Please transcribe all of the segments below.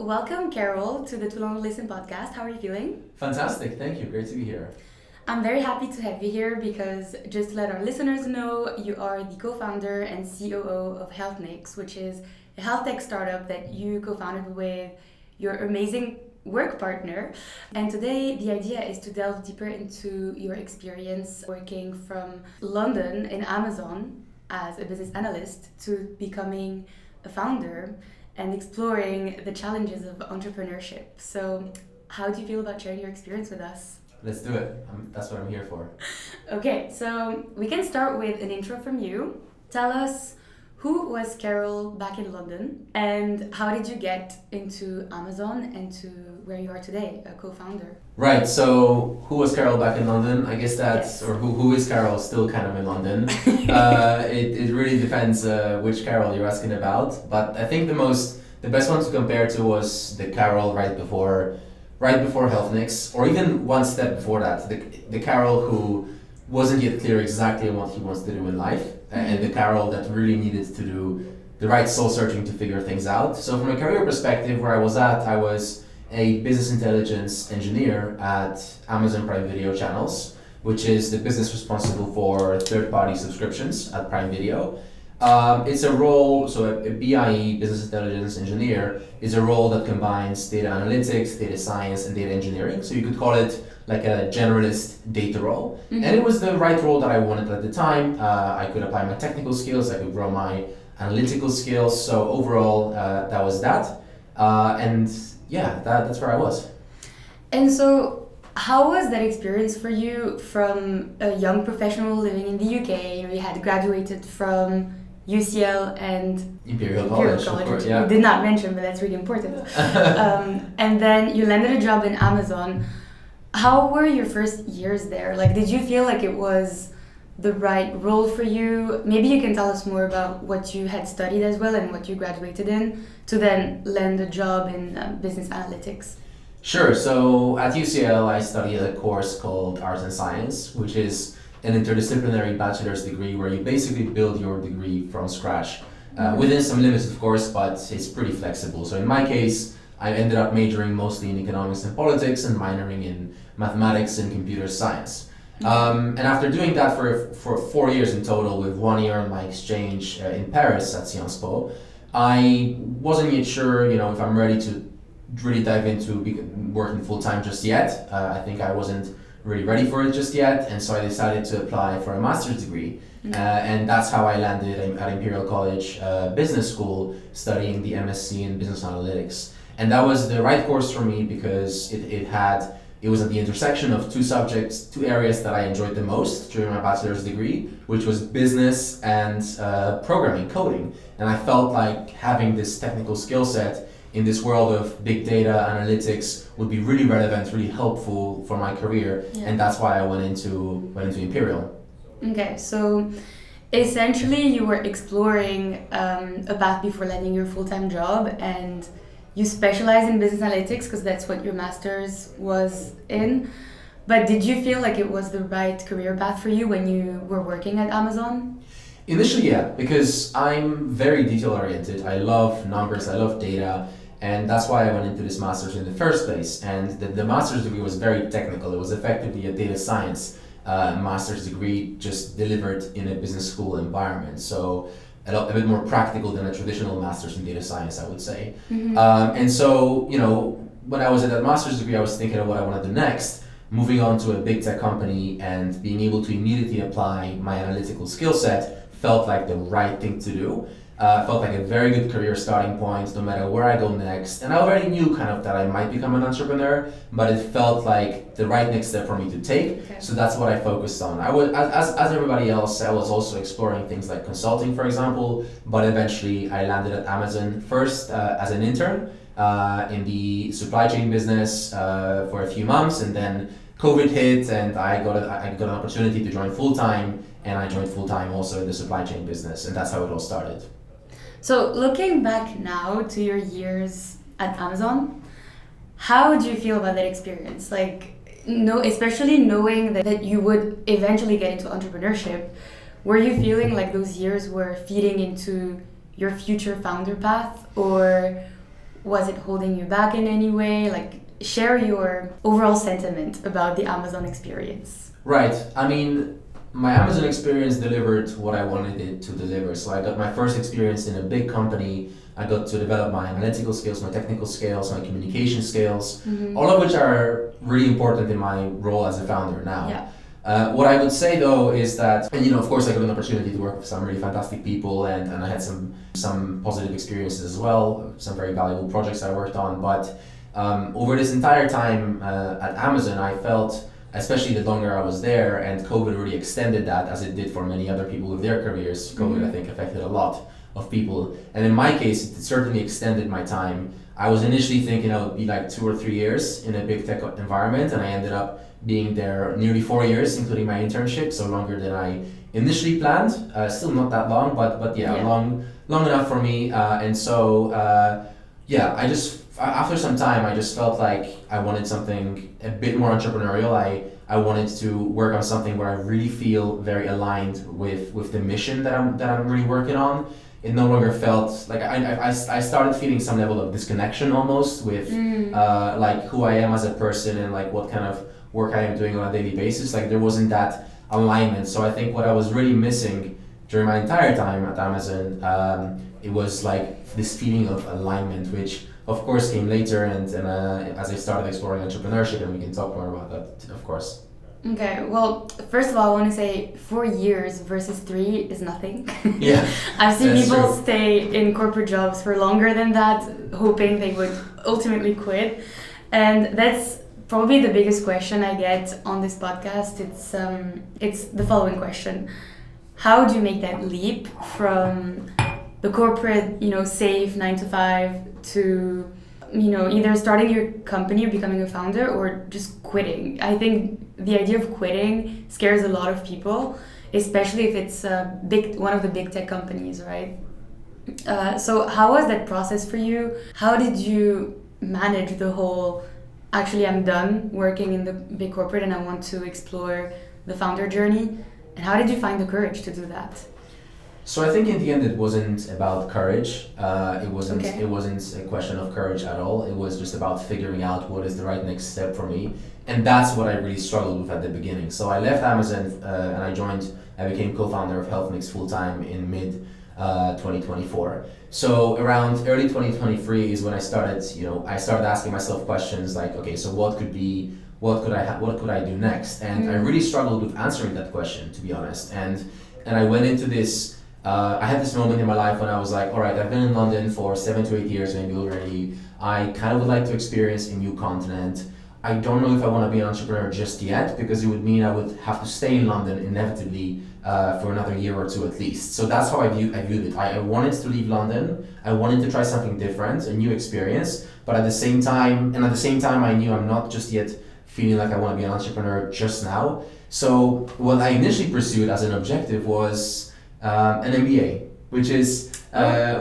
welcome Karol to the Too Long to Listen podcast. How are you feeling? Fantastic, thank you. Great to be here. I'm very happy to have you here because just to let our listeners know, you are the co-founder and COO of Healthnix, which is a health tech startup that you co-founded with your amazing work partner. And today the idea is to delve deeper into your experience working from London in Amazon as a business analyst to becoming a founder and exploring the challenges of entrepreneurship. So how do you feel about sharing your experience with us? Let's do it. That's what I'm here for. Okay, so we can start with an intro from you. Tell us, who was Karol back in London and how did you get into Amazon and to where you are today, a co-founder? Right, so who was Karol back in London? I guess that's, Yes. or who is Karol still kind of in London? It really depends which Karol you're asking about, but I think the best one to compare to was the Karol right before Healthnix, or even one step before that, the Karol who wasn't yet clear exactly what he wants to do in life, and the Karol that really needed to do the right soul searching to figure things out. So from a career perspective, where I was at, I was a business intelligence engineer at Amazon Prime Video Channels, which is the business responsible for third-party subscriptions at Prime Video. It's a role, so a BIE, business intelligence engineer, is a role that combines data analytics, data science, and data engineering. So you could call it like a generalist data role. Mm-hmm. And it was the right role that I wanted at the time. I could apply my technical skills, I could grow my analytical skills. So overall, that was that. And yeah, that's where I was. And so how was that experience for you from a young professional living in the UK? You had graduated from UCL and Imperial College, of course, which yeah. you did not mention, but that's really important. And then you landed a job in Amazon. How were your first years there? Like, did you feel like it was the right role for you? Maybe you can tell us more about what you had studied as well and what you graduated in to then land a job in business analytics. Sure. So at UCL, I studied a course called Arts and Science, which is an interdisciplinary bachelor's degree where you basically build your degree from scratch, within some limits, of course, but it's pretty flexible. So in my case, I ended up majoring mostly in economics and politics and minoring in mathematics and computer science. And after doing that for 4 years in total, with 1 year on my exchange in Paris at Sciences Po, I wasn't yet sure, if I'm ready to really dive into working full-time just yet. I think I wasn't really ready for it just yet, and so I decided to apply for a master's degree. And that's how I landed at Imperial College Business School, studying the MSc in Business Analytics. And that was the right course for me because it was at the intersection of two areas that I enjoyed the most during my bachelor's degree, which was business and programming, coding. And I felt like having this technical skill set in this world of big data analytics would be really relevant, really helpful for my career. Yeah. And that's why I went into Imperial. Okay, so essentially you were exploring a path before landing your full-time job, and you specialize in business analytics because that's what your master's was in. But did you feel like it was the right career path for you when you were working at Amazon? Initially, yeah, because I'm very detail oriented. I love numbers, I love data, and that's why I went into this master's in the first place. And the master's degree was very technical. It was effectively a data science master's degree, just delivered in a business school environment. So a bit more practical than a traditional master's in data science, I would say. Mm-hmm. And so, when I was at that master's degree, I was thinking of what I want to do next, moving on to a big tech company and being able to immediately apply my analytical skill set felt like the right thing to do. Felt like a very good career starting point, no matter where I go next. And I already knew kind of that I might become an entrepreneur, but it felt like the right next step for me to take. Okay. So that's what I focused on. I was, as everybody else, I was also exploring things like consulting, for example, but eventually I landed at Amazon first as an intern in the supply chain business for a few months, and then COVID hit and I got an opportunity to join full-time, and I joined full-time also in the supply chain business, and that's how it all started. So looking back now to your years at Amazon, how do you feel about that experience? Especially knowing that you would eventually get into entrepreneurship, were you feeling like those years were feeding into your future founder path, or Was it holding you back in any way? Like, share your overall sentiment about the Amazon experience. Right. I mean, my Amazon experience delivered what I wanted it to deliver. So I got my first experience in a big company. I got to develop my analytical skills, my technical skills, my communication skills, all of which are really important in my role as a founder now. Yeah. What I would say though is that, and of course I got an opportunity to work with some really fantastic people, and I had some positive experiences as well, some very valuable projects I worked on. But over this entire time at Amazon, I felt, especially the longer I was there, and COVID really extended that as it did for many other people with their careers. COVID, I think, affected a lot of people. And in my case, it certainly extended my time. I was initially thinking I would be like 2 or 3 years in a big tech environment, and I ended up being there nearly 4 years, including my internship, so longer than I initially planned. Still not that long, but yeah, long enough for me. And so, I just, after some time, I just felt like I wanted something a bit more entrepreneurial. I wanted to work on something where I really feel very aligned with the mission that I'm really working on. It no longer felt like I started feeling some level of disconnection almost with like who I am as a person and like what kind of work I am doing on a daily basis. Like there wasn't that alignment. So I think what I was really missing during my entire time at Amazon, it was like this feeling of alignment, which of course came later and as I started exploring entrepreneurship, and we can talk more about that, of course. Okay, well, first of all, I want to say 4 years versus 3 is nothing. Yeah, I've seen people true. stay in corporate jobs for longer than that, hoping they would ultimately quit. And that's probably the biggest question I get on this podcast. It's the following question: how do you make that leap from the corporate, safe 9 to 5 to, either starting your company or becoming a founder, or just quitting? I think the idea of quitting scares a lot of people, especially if it's one of the big tech companies, right? So how was that process for you? How did you manage the whole, actually I'm done working in the big corporate and I want to explore the founder journey? And how did you find the courage to do that? So I think in the end it wasn't about courage. It wasn't Okay. It wasn't a question of courage at all. It was just about figuring out what is the right next step for me, and that's what I really struggled with at the beginning. So I left Amazon and I became co-founder of Healthnix full time in mid 2024. So around early 2023 is when I started asking myself questions like, okay, so what could I do next? And I really struggled with answering that question, to be honest. And I went into this. I had this moment in my life when I was like, all right, I've been in London for 7 to 8 years maybe already. I kind of would like to experience a new continent. I don't know if I want to be an entrepreneur just yet, because it would mean I would have to stay in London inevitably for another year or two at least. So that's how I viewed it. I wanted to leave London. I wanted to try something different, a new experience. But at the same time, I knew I'm not just yet feeling like I want to be an entrepreneur just now. So what I initially pursued as an objective was an MBA, which is I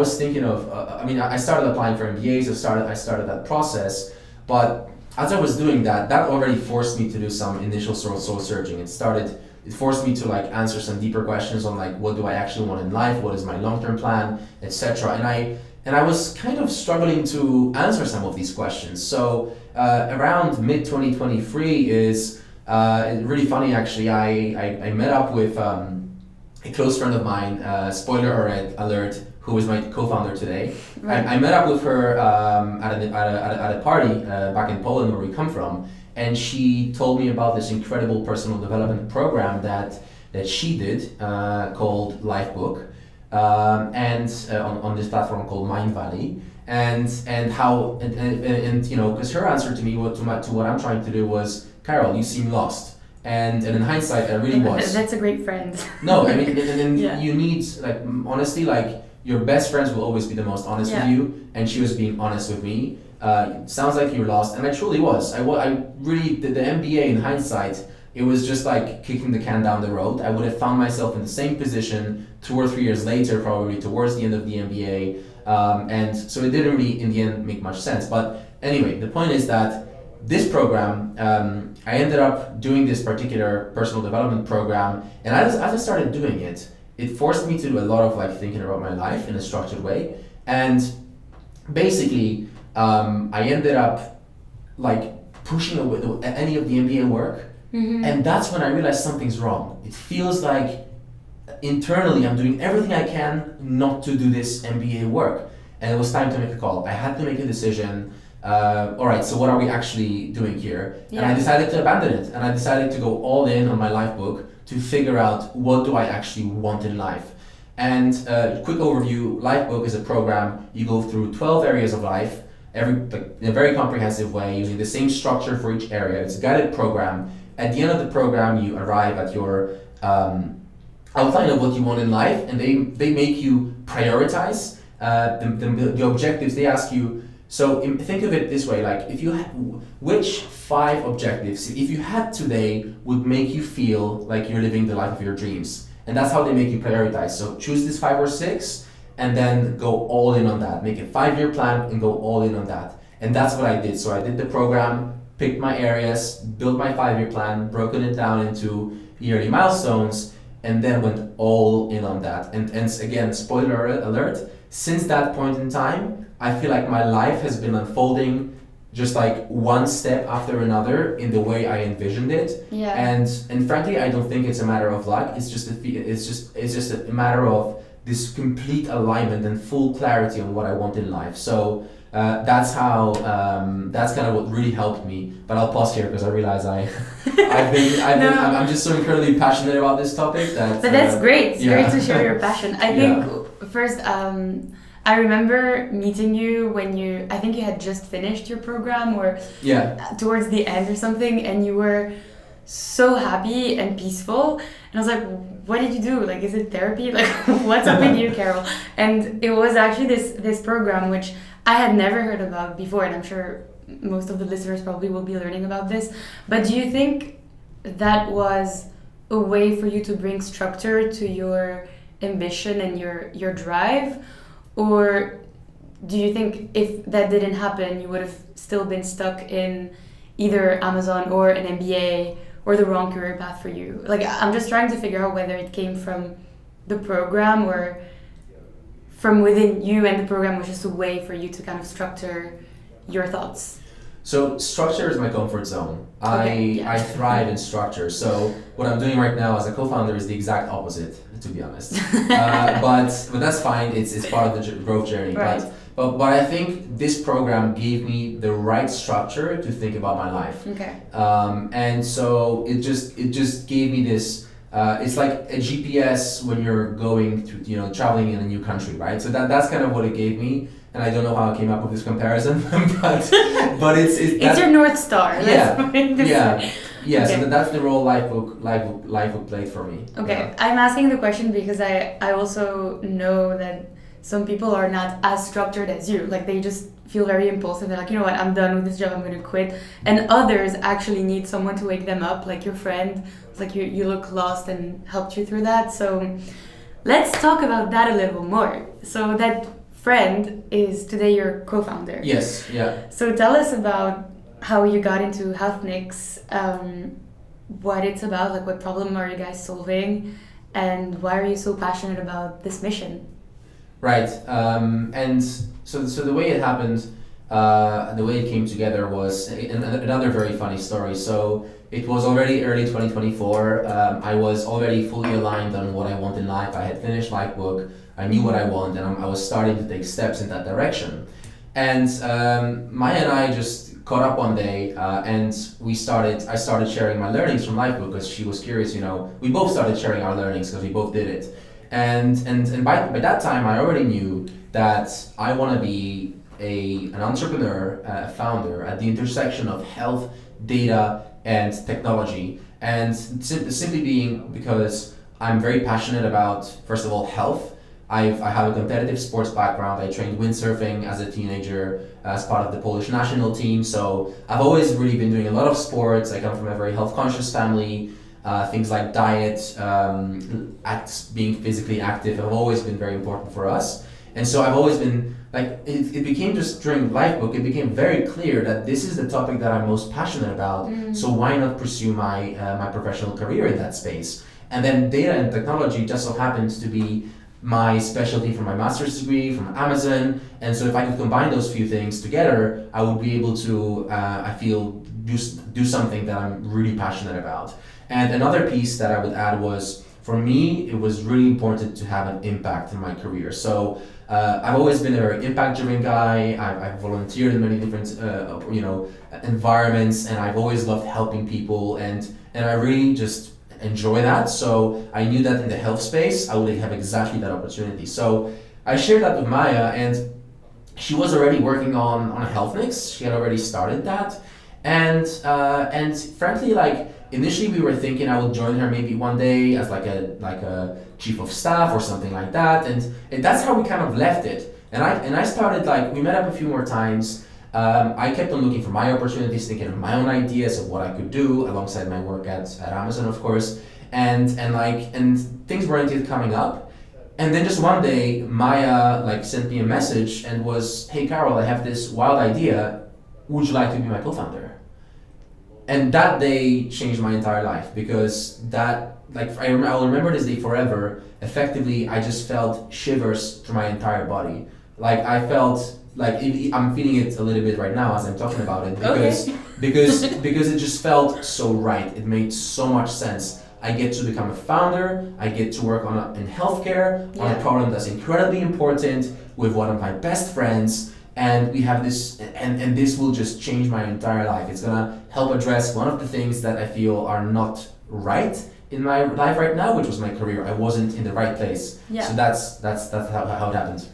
was thinking of. I started applying for MBAs. I started that process, but as I was doing that already forced me to do some initial sort of soul searching. It forced me to like answer some deeper questions on like, what do I actually want in life? What is my long-term plan, etc. And I was kind of struggling to answer some of these questions. So around mid 2023 is really funny actually. I met up with a close friend of mine, spoiler alert, who is my co-founder today. Right. I met up with her at a party back in Poland where we come from, and she told me about this incredible personal development program that she did called Lifebook, and on this platform called Mind Valley, and how because her answer to me to what I'm trying to do was, Karol, you seem lost. And in hindsight, I really was. That's a great friend. No, I mean, and Yeah. you need, like, honestly, like, your best friends will always be the most honest with you, and she was being honest with me. Sounds like you're lost, and I truly was. I really, the MBA in hindsight, it was just like kicking the can down the road. I would have found myself in the same position 2 or 3 years later, probably towards the end of the MBA, and so it didn't really, in the end, make much sense. But anyway, the point is that this program, I ended up doing this particular personal development program, and as I started doing it, it forced me to do a lot of like thinking about my life in a structured way. And basically, I ended up like pushing away any of the MBA work, and that's when I realized something's wrong. It feels like internally I'm doing everything I can not to do this MBA work, and it was time to make a call. I had to make a decision. All right, so what are we actually doing here? Yeah. And I decided to abandon it, and I decided to go all in on my life book to figure out what do I actually want in life. And quick overview, Life Book is a program. You go through 12 areas of life, in a very comprehensive way, using the same structure for each area. It's a guided program. At the end of the program, you arrive at your outline of what you want in life, and they make you prioritize the objectives. They ask you, so think of it this way, like which 5 objectives, if you had today, would make you feel like you're living the life of your dreams? And that's how they make you prioritize. So choose this 5 or 6, and then go all in on that. Make a 5-year plan and go all in on that. And that's what I did. So I did the program, picked my areas, built my 5-year plan, broken it down into yearly milestones, and then went all in on that. And again, spoiler alert, since that point in time, I feel like my life has been unfolding just like one step after another in the way I envisioned it. Yeah. And frankly, I don't think it's a matter of luck. It's just a matter of this complete alignment and full clarity on what I want in life. So that's how that's kind of what really helped me. But I'll pause here because I realize I'm just so incredibly passionate about this topic that. But that's great. It's great to share your passion. I think first. I remember meeting you when I think you had just finished your program or towards the end or something, and you were so happy and peaceful. And I was like, what did you do? Like, is it therapy? Like, what's up with you, Karol? And it was actually this program, which I had never heard about before, and I'm sure most of the listeners probably will be learning about this. But do you think that was a way for you to bring structure to your ambition and your drive? Or do you think if that didn't happen, you would have still been stuck in either Amazon or an MBA or the wrong career path for you? Like, I'm just trying to figure out whether it came from the program or from within you, and the program was just a way for you to kind of structure your thoughts. So structure is my comfort zone. I thrive in structure. So what I'm doing right now as a co-founder is the exact opposite, to be honest. But that's fine. It's part of the growth journey. Right. But I think this program gave me the right structure to think about my life. Okay. And so it just gave me this. It's like a GPS when you're going to traveling in a new country, right? So that's kind of what it gave me. And I don't know how I came up with this comparison, but it's your North Star. Yeah. Okay. So that's the role life book played for me. Okay, yeah. I'm asking the question because I also know that some people are not as structured as you. Like, they just feel very impulsive. They're like, you know what, I'm done with this job, I'm going to quit. And others actually need someone to wake them up, like your friend. It's like you look lost and helped you through that. So let's talk about that a little more. So that friend is today your co-founder. Yes, yeah. So tell us about how you got into Healthnix, what it's about, like what problem are you guys solving, and why are you so passionate about this mission? Right, and so the way it happened, the way it came together was another very funny story. So it was already early 2024. I was already fully aligned on what I want in life. I had finished Life Book. I knew what I want, and I was starting to take steps in that direction. And Maya and I just caught up one day, and I started sharing my learnings from Life Book because she was curious. We both started sharing our learnings because we both did it. And by that time, I already knew that I want to be an entrepreneur, a founder at the intersection of health, data, and technology. And simply being because I'm very passionate about, first of all, health. I have a competitive sports background. I trained windsurfing as a teenager as part of the Polish national team. So I've always really been doing a lot of sports. I come from a very health conscious family. Things like diet, being physically active have always been very important for us. And so I've always been it became just during Life Book, it became very clear that this is the topic that I'm most passionate about. So why not pursue my professional career in that space? And then data and technology just so happens to be my specialty from my master's degree from Amazon. And so if I could combine those few things together, I would be able to, I feel, do something that I'm really passionate about. And another piece that I would add was, for me, it was really important to have an impact in my career. So I've always been a very impact-driven guy. I've volunteered in many different, environments, and I've always loved helping people, and I really just enjoy that. So I knew that in the health space, I would have exactly that opportunity. So I shared that with Maya, and she was already working on Healthnix. She had already started that, and frankly, like, initially we were thinking I would join her maybe one day as like a chief of staff or something like that, and that's how we kind of left it. And I started, like, we met up a few more times. I kept on looking for my opportunities, thinking of my own ideas of what I could do alongside my work at Amazon, of course, and things weren't yet coming up. And then just one day, Maya, like, sent me a message and was, "Hey Karol, I have this wild idea. Would you like to be my co-founder?" And that day changed my entire life, because that, like, I'll remember this day forever. Effectively, I just felt shivers through my entire body. Like, I felt like I'm feeling it a little bit right now as I'm talking about it, because it just felt so right. It made so much sense. I get to become a founder. I get to work in healthcare on a problem that's incredibly important with one of my best friends. And we have this, and this will just change my entire life. It's gonna help address one of the things that I feel are not right in my life right now, which was my career. I wasn't in the right place. Yeah. So that's how it happened.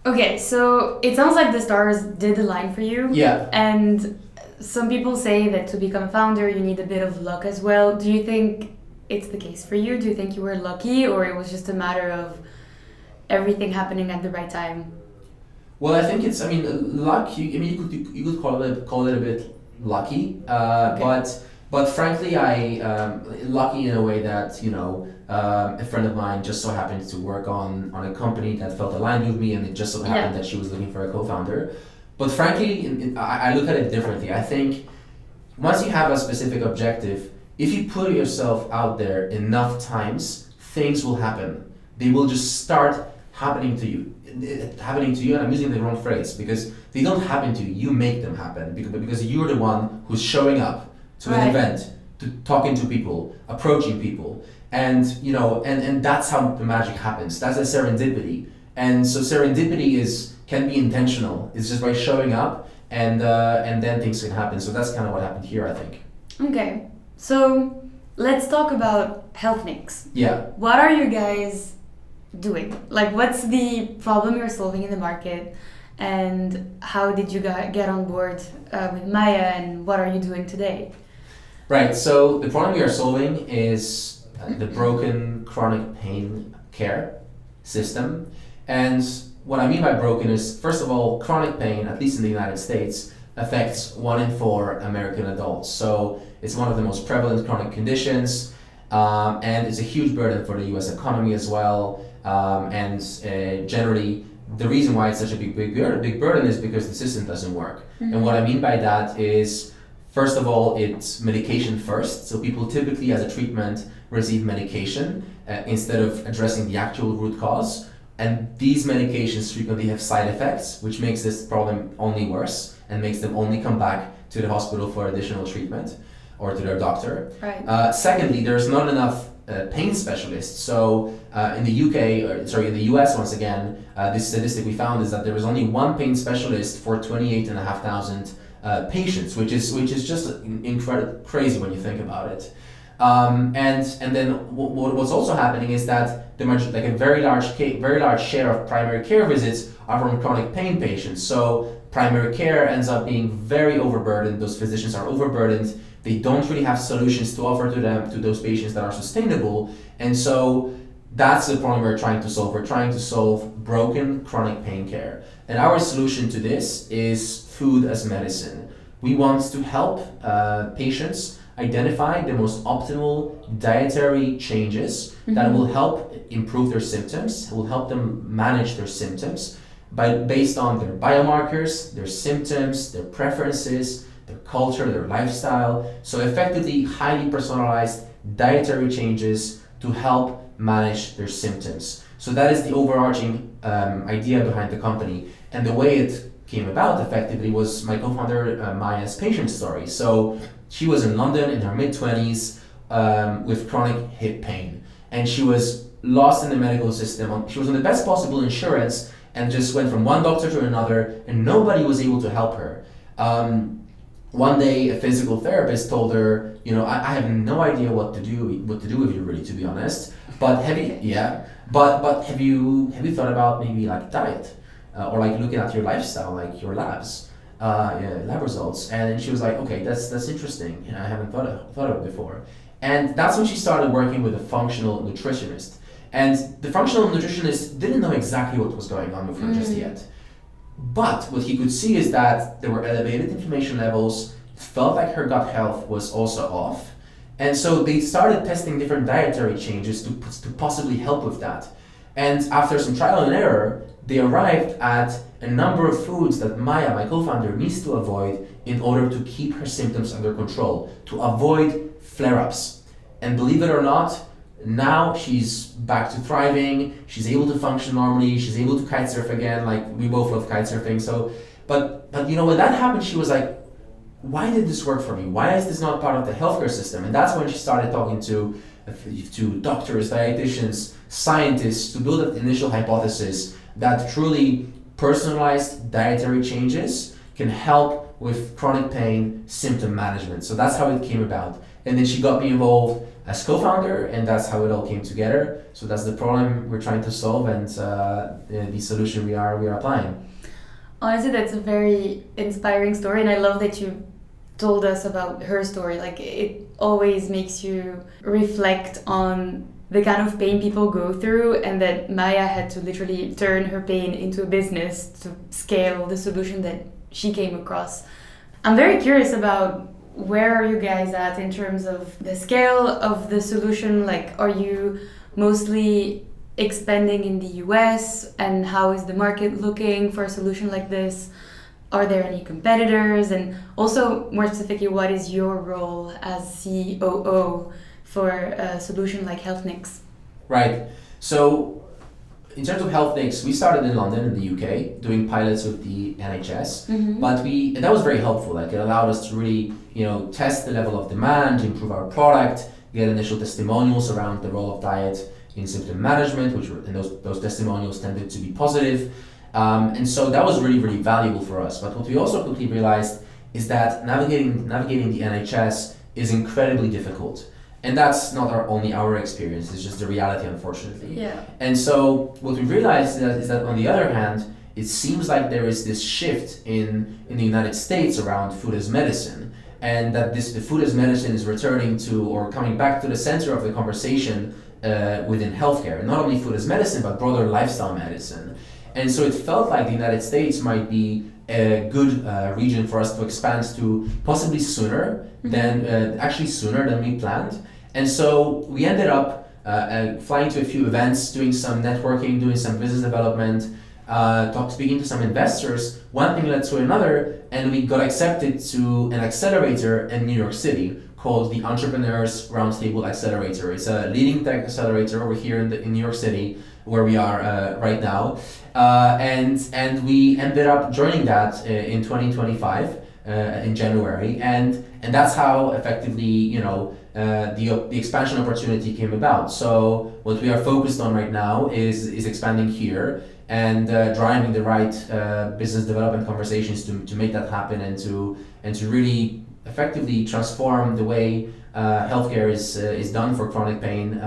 Okay, so it sounds like the stars did align for you. Yeah. And some people say that to become a founder, you need a bit of luck as well. Do you think it's the case for you? Do you think you were lucky, or it was just a matter of everything happening at the right time? Well, I think it's, luck. You could call it a bit lucky, but frankly, I lucky in a way that, a friend of mine just so happened to work on a company that felt aligned with me, and it just so happened that she was looking for a co-founder. But frankly, I look at it differently. I think once you have a specific objective, if you put yourself out there enough times, things will happen. They will just start happening to you, and I'm using the wrong phrase, because they don't happen to you, you make them happen, because you're the one who's showing up to an event, to talking to people, approaching people, and and that's how the magic happens. That's a serendipity. And so serendipity can be intentional. It's just by showing up, and then things can happen. So that's kind of what happened here, I think. Okay, so let's talk about Healthnix. Yeah. What are you guys doing? Like, what's the problem you're solving in the market, and how did you get on board with Maya, and what are you doing today? Right, so the problem we are solving is the broken chronic pain care system. And what I mean by broken is, first of all, chronic pain, at least in the United States, affects 1 in 4 American adults. So it's one of the most prevalent chronic conditions, and it's a huge burden for the US economy as well. Generally, the reason why it's such a big burden is because the system doesn't work. Mm-hmm. And what I mean by that is, first of all, it's medication first. So people typically, as a treatment, receive medication instead of addressing the actual root cause. And these medications frequently have side effects, which makes this problem only worse and makes them only come back to the hospital for additional treatment or to their doctor. Right. Secondly, there's not enough pain specialists. So in the in the US, once again, this statistic we found is that there is only 1 pain specialist for 28,500 patients, which is just incredible, crazy when you think about it. And then what's also happening is that a very large share of primary care visits are from chronic pain patients. So primary care ends up being very overburdened. Those physicians are overburdened. They don't really have solutions to offer to those patients that are sustainable. And so that's the problem we're trying to solve. We're trying to solve broken chronic pain care. And our solution to this is food as medicine. We want to help patients identify the most optimal dietary changes that will help improve their symptoms, will help them manage their symptoms based on their biomarkers, their symptoms, their preferences, their culture, their lifestyle. So effectively, highly personalized dietary changes to help manage their symptoms. So that is the overarching idea behind the company. And the way it came about effectively was my co-founder Maya's patient story. So she was in London in her mid-20s with chronic hip pain. And she was lost in the medical system. She was on the best possible insurance and just went from one doctor to another, and nobody was able to help her. One day, a physical therapist told her, I have no idea what to do with you, really, to be honest. But have you thought about maybe like diet, or like looking at your lifestyle, like your labs, lab results? And she was like, okay, that's interesting. I haven't thought of it before. And that's when she started working with a functional nutritionist. And the functional nutritionist didn't know exactly what was going on with her just yet. But what he could see is that there were elevated inflammation levels. It felt like her gut health was also off. And so they started testing different dietary changes to possibly help with that. And after some trial and error, they arrived at a number of foods that Maya, my co-founder, needs to avoid in order to keep her symptoms under control, to avoid flare-ups. And believe it or not, now she's back to thriving. She's able to function normally. She's able to kite surf again. Like, we both love kite surfing. So, but when that happened, she was like, why did this work for me? Why is this not part of the healthcare system? And that's when she started talking to doctors, dietitians, scientists to build an initial hypothesis that truly personalized dietary changes can help with chronic pain symptom management. So that's how it came about. And then she got me involved as co-founder, and that's how it all came together. So that's the problem we're trying to solve, and the solution we are applying. Honestly, that's a very inspiring story, and I love that you told us about her story. Like, it always makes you reflect on the kind of pain people go through, and that Maya had to literally turn her pain into a business to scale the solution that she came across. I'm very curious about, where are you guys at in terms of the scale of the solution? Like, are you mostly expanding in the US, and how is the market looking for a solution like this? Are there any competitors? And also, more specifically, what is your role as COO for a solution like Healthnix? Right. So in terms of Healthnix, we started in London in the UK doing pilots with the NHS, but that was very helpful. Like, it allowed us to really, test the level of demand, improve our product, get initial testimonials around the role of diet in symptom management, and those testimonials tended to be positive. And so that was really, really valuable for us. But what we also quickly realized is that navigating the NHS is incredibly difficult. And that's not only our experience, it's just the reality, unfortunately. Yeah. And so what we realized is that on the other hand, it seems like there is this shift in the United States around food as medicine, and that the food as medicine is returning to, or coming back to, the center of the conversation within healthcare. Not only food as medicine, but broader lifestyle medicine. And so it felt like the United States might be a good region for us to expand to, possibly sooner than we planned. And so we ended up flying to a few events, doing some networking, doing some business development, speaking to some investors. One thing led to another, and we got accepted to an accelerator in New York City called the Entrepreneurs Roundtable Accelerator. It's a leading tech accelerator over here in New York City, where we are right now. And we ended up joining that in 2025 in January, and that's how effectively the expansion opportunity came about. So what we are focused on right now is expanding here and driving the right business development conversations to make that happen, and to really effectively transform the way healthcare is done for chronic pain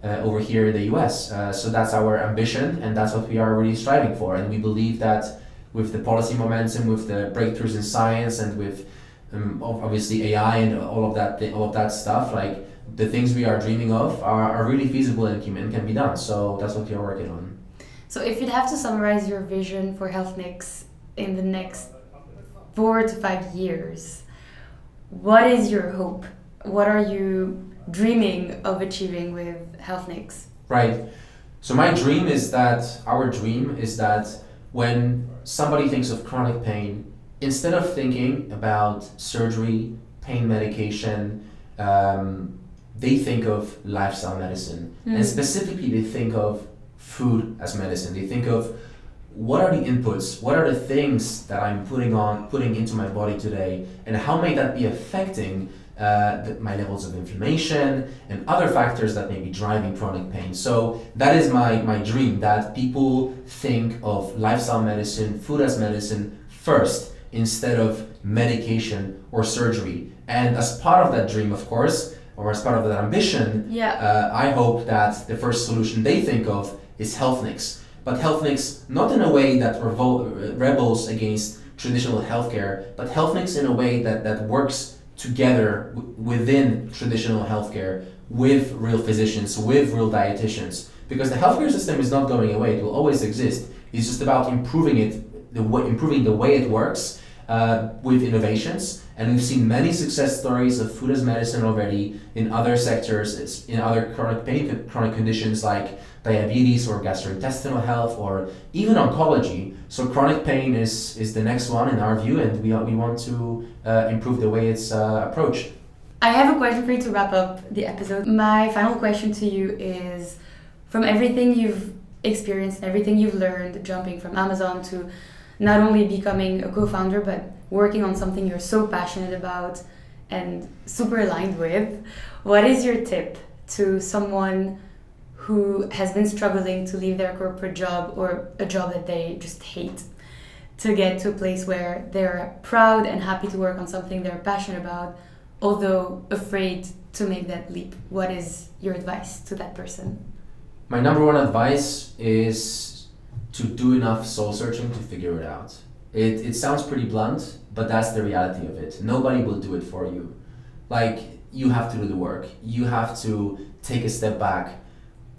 over here in the US. So that's our ambition, and that's what we are really striving for. And we believe that with the policy momentum, with the breakthroughs in science, and with obviously AI and all of that stuff, like, the things we are dreaming of are really feasible and can be done. So that's what we are working on. So if you'd have to summarize your vision for Healthnix in the next 4 to 5 years, what is your hope? What are you dreaming of achieving with Healthnix? Right. So our dream is that when somebody thinks of chronic pain, instead of thinking about surgery, pain medication, they think of lifestyle medicine. And specifically, they think of food as medicine. They think of what are the inputs, what are the things that I'm putting into my body today, and how may that be affecting my levels of inflammation and other factors that may be driving chronic pain. So that is my dream, that people think of lifestyle medicine, food as medicine first, instead of medication or surgery. And as part of that dream, of course, or as part of that ambition, I hope that the first solution they think of is Healthnix. But Healthnix not in a way that rebels against traditional healthcare, but Healthnix in a way that works together within traditional healthcare with real physicians, with real dietitians. Because the healthcare system is not going away, it will always exist. It's just about improving the way it works with innovations. And we've seen many success stories of food as medicine already in other sectors, in other chronic conditions like diabetes or gastrointestinal health or even oncology. So chronic pain is the next one in our view, and we want to improve the way it's approached. I have a question for you to wrap up the episode. My final question to you is, from everything you've experienced, everything you've learned, jumping from Amazon to not only becoming a co-founder, but working on something you're so passionate about and super aligned with, what is your tip to someone who has been struggling to leave their corporate job or a job that they just hate to get to a place where they're proud and happy to work on something they're passionate about, although afraid to make that leap? What is your advice to that person? My number one advice is to do enough soul searching to figure it out. It sounds pretty blunt, but that's the reality of it. Nobody will do it for you. Like, you have to do the work. You have to take a step back,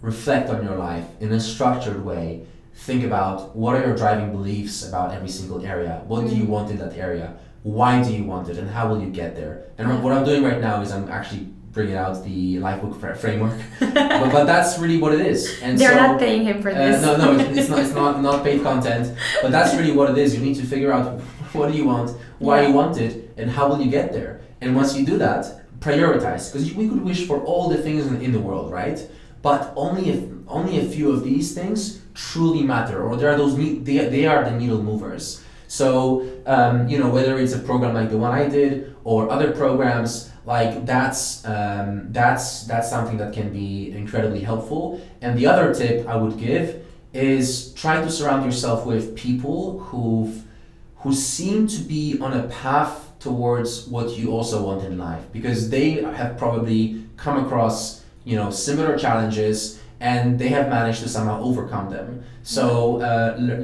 reflect on your life in a structured way. Think about what are your driving beliefs about every single area. What do you want in that area? Why do you want it? And how will you get there? And what I'm doing right now is I'm actually bringing out the Lifebook framework. but that's really what it is. And they're not paying him for this. No, it's not paid content. But that's really what it is. You need to figure out what do you want, why you want it, and how will you get there. And once you do that, prioritize. Because we could wish for all the things in the world, right? But only a few of these things truly matter, or they are the needle movers. So whether it's a program like the one I did or other programs, like that's something that can be incredibly helpful. And the other tip I would give is try to surround yourself with people who seem to be on a path towards what you also want in life, because they have probably come across similar challenges and they have managed to somehow overcome them. So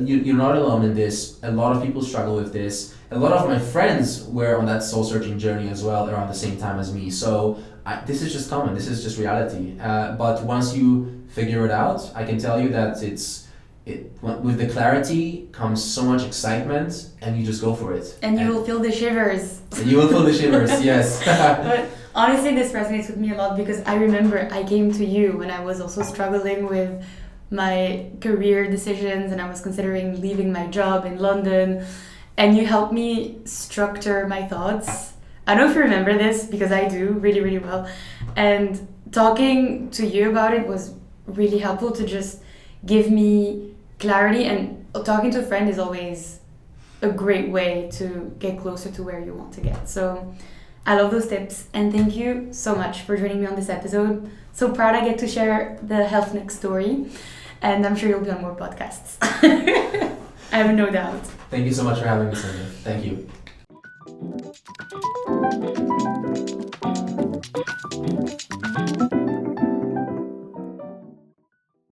you're not alone in this. A lot of people struggle with this. A lot of my friends were on that soul searching journey as well around the same time as me. So this is just common. This is just reality. But once you figure it out, I can tell you that with the clarity comes so much excitement, and you just go for it. And you will feel the shivers. You will feel the shivers, yes. But honestly, this resonates with me a lot, because I remember I came to you when I was also struggling with my career decisions and I was considering leaving my job in London, and you helped me structure my thoughts. I don't know if you remember this, because I do really, really well. And talking to you about it was really helpful to just give me clarity, and talking to a friend is always a great way to get closer to where you want to get. So I love those tips, and thank you so much for joining me on this episode. So proud I get to share the Healthnix story, and I'm sure you'll be on more podcasts. I have no doubt. Thank you so much for having me, Sonia. Thank you.